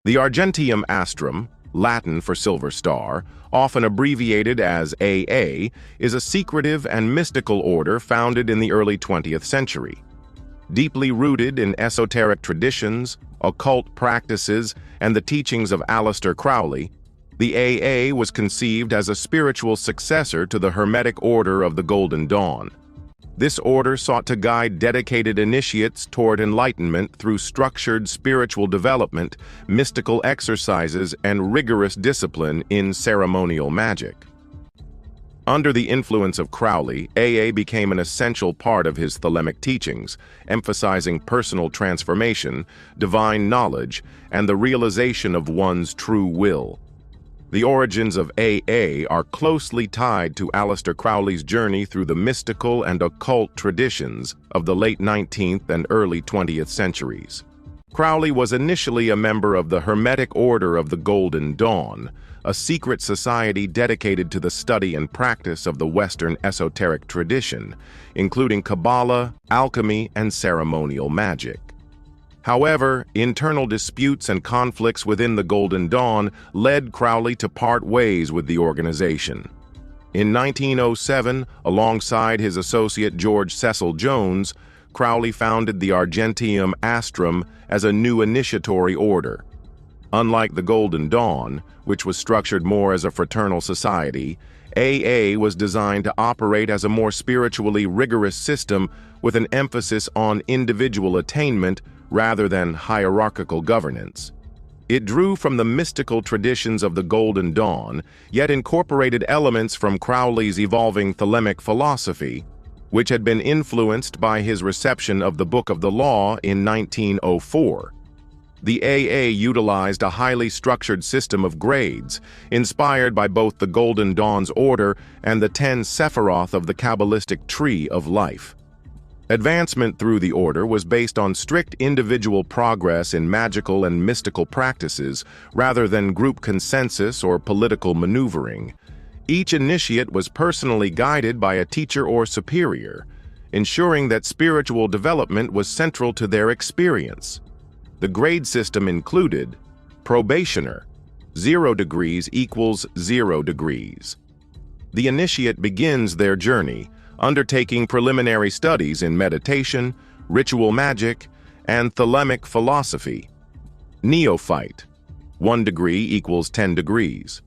The Argenteum Astrum, Latin for silver star, often abbreviated as AA, is a secretive and mystical order founded in the early 20th century. Deeply rooted in esoteric traditions, occult practices, and the teachings of Aleister Crowley, the AA was conceived as a spiritual successor to the Hermetic order of the Golden Dawn. This order sought to guide dedicated initiates toward enlightenment through structured spiritual development, mystical exercises, and rigorous discipline in ceremonial magic. Under the influence of Crowley, AA became an essential part of his Thelemic teachings, emphasizing personal transformation, divine knowledge, and the realization of one's true will. The origins of AA are closely tied to Aleister Crowley's journey through the mystical and occult traditions of the late 19th and early 20th centuries. Crowley was initially a member of the Hermetic Order of the Golden Dawn, a secret society dedicated to the study and practice of the Western esoteric tradition, including Kabbalah, alchemy, and ceremonial magic. However, internal disputes and conflicts within the Golden Dawn led Crowley to part ways with the organization. In 1907, alongside his associate George Cecil Jones, Crowley founded the Argenteum Astrum as a new initiatory order. Unlike the Golden Dawn, which was structured more as a fraternal society, AA was designed to operate as a more spiritually rigorous system with an emphasis on individual attainment rather than hierarchical governance. It drew from the mystical traditions of the Golden Dawn, yet incorporated elements from Crowley's evolving Thelemic philosophy, which had been influenced by his reception of the Book of the Law in 1904. The AA utilized a highly structured system of grades, inspired by both the Golden Dawn's order and the 10 Sephiroth of the Kabbalistic Tree of Life. Advancement through the order was based on strict individual progress in magical and mystical practices rather than group consensus or political maneuvering. Each initiate was personally guided by a teacher or superior, ensuring that spiritual development was central to their experience. The grade system included probationer, 0 degrees equals 0 degrees. The initiate begins their journey undertaking preliminary studies in meditation, ritual magic, and Thelemic philosophy. Neophyte, 1 degree equals 10 degrees.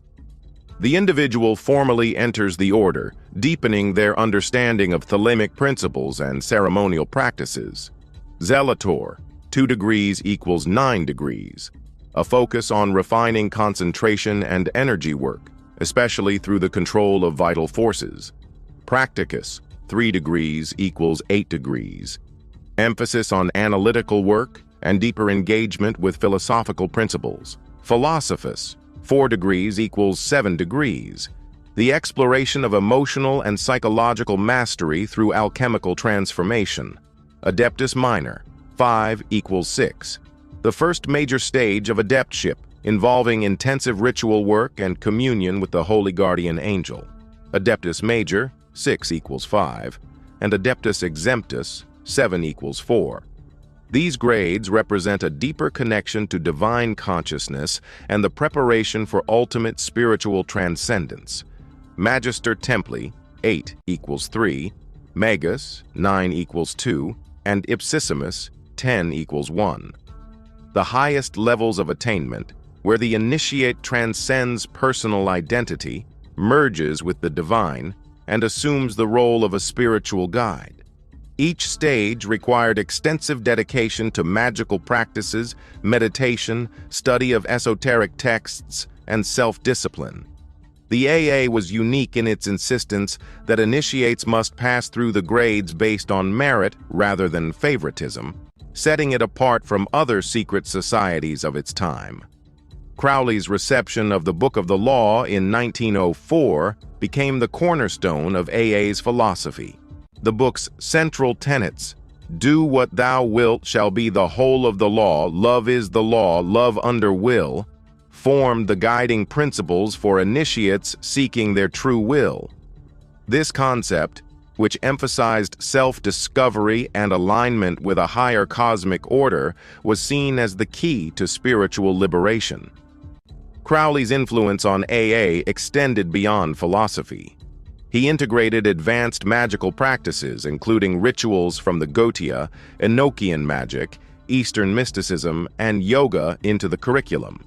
The individual formally enters the order, deepening their understanding of Thelemic principles and ceremonial practices. Zelator, 2 degrees equals 9 degrees. A focus on refining concentration and energy work, especially through the control of vital forces. Practicus, 3 degrees equals 8 degrees. Emphasis on analytical work and deeper engagement with philosophical principles. Philosophus, 4 degrees equals 7 degrees. The exploration of emotional and psychological mastery through alchemical transformation. Adeptus Minor, 5 equals 6. The first major stage of adeptship, involving intensive ritual work and communion with the Holy Guardian Angel. Adeptus Major, 6 equals 5, and Adeptus Exemptus, 7 equals 4. These grades represent a deeper connection to divine consciousness and the preparation for ultimate spiritual transcendence. Magister Templi, 8 equals 3, Magus, 9 equals 2, and Ipsissimus, 10 equals 1. The highest levels of attainment, where the initiate transcends personal identity, merges with the divine, and assumes the role of a spiritual guide. Each stage required extensive dedication to magical practices, meditation, study of esoteric texts, and self-discipline. The AA was unique in its insistence that initiates must pass through the grades based on merit rather than favoritism, setting it apart from other secret societies of its time. Crowley's reception of the Book of the Law in 1904 became the cornerstone of AA's philosophy. The book's central tenets, "Do what thou wilt shall be the whole of the law, love is the law, love under will," formed the guiding principles for initiates seeking their true will. This concept, which emphasized self-discovery and alignment with a higher cosmic order, was seen as the key to spiritual liberation. Crowley's influence on AA extended beyond philosophy. He integrated advanced magical practices, including rituals from the Gotia, Enochian magic, Eastern mysticism, and yoga into the curriculum.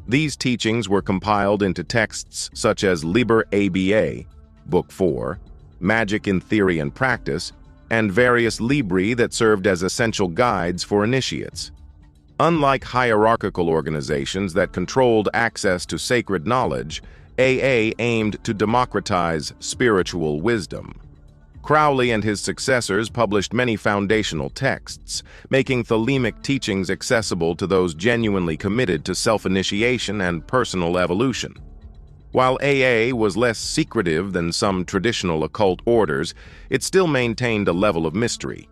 These teachings were compiled into texts such as Liber ABA, Book 4, Magic in Theory and Practice, and various libri that served as essential guides for initiates. Unlike hierarchical organizations that controlled access to sacred knowledge, AA aimed to democratize spiritual wisdom. Crowley and his successors published many foundational texts, making thelemic teachings accessible to those genuinely committed to self-initiation and personal evolution. While AA was less secretive than some traditional occult orders, it still maintained a level of mystery.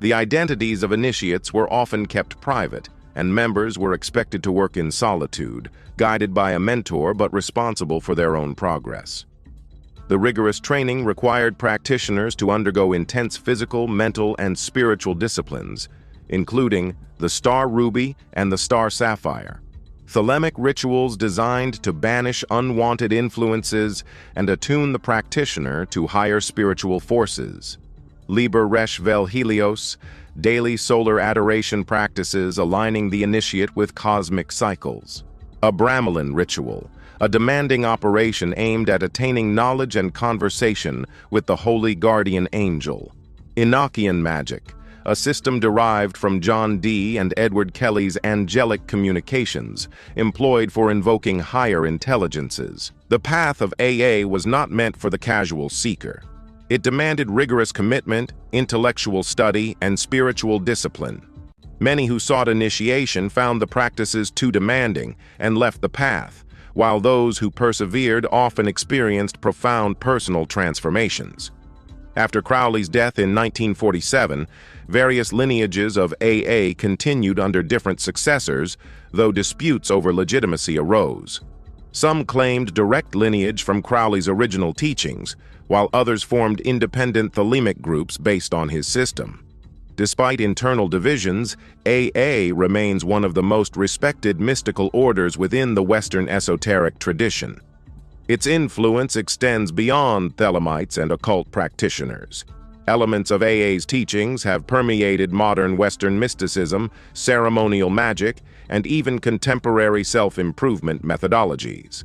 The identities of initiates were often kept private, and members were expected to work in solitude, guided by a mentor but responsible for their own progress. The rigorous training required practitioners to undergo intense physical, mental, and spiritual disciplines, including the Star Ruby and the Star Sapphire. Thelemic rituals designed to banish unwanted influences and attune the practitioner to higher spiritual forces. Liber Resh Vel Helios, daily solar adoration practices aligning the initiate with cosmic cycles. A Brahmalin ritual, a demanding operation aimed at attaining knowledge and conversation with the holy guardian angel. Enochian magic, a system derived from John Dee and Edward Kelly's angelic communications, employed for invoking higher intelligences. The path of AA was not meant for the casual seeker. It demanded rigorous commitment, intellectual study, and spiritual discipline. Many who sought initiation found the practices too demanding and left the path, while those who persevered often experienced profound personal transformations. After Crowley's death in 1947, various lineages of AA continued under different successors, though disputes over legitimacy arose. Some claimed direct lineage from Crowley's original teachings, while others formed independent thelemic groups based on his system. Despite internal divisions, AA remains one of the most respected mystical orders within the Western esoteric tradition. Its influence extends beyond Thelemites and occult practitioners. Elements of AA's teachings have permeated modern Western mysticism, ceremonial magic, and even contemporary self-improvement methodologies.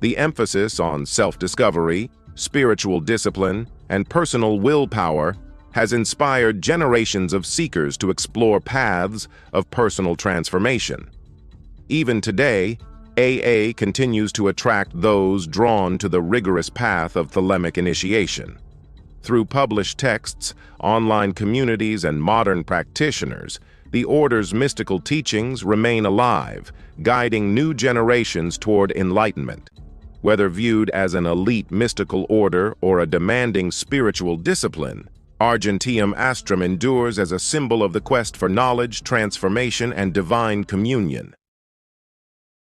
The emphasis on self-discovery, spiritual discipline, and personal willpower has inspired generations of seekers to explore paths of personal transformation. Even today, AA continues to attract those drawn to the rigorous path of thelemic initiation. Through published texts, online communities, and modern practitioners, the order's mystical teachings remain alive, guiding new generations toward enlightenment. Whether viewed as an elite mystical order or a demanding spiritual discipline, Argenteum Astrum endures as a symbol of the quest for knowledge, transformation, and divine communion.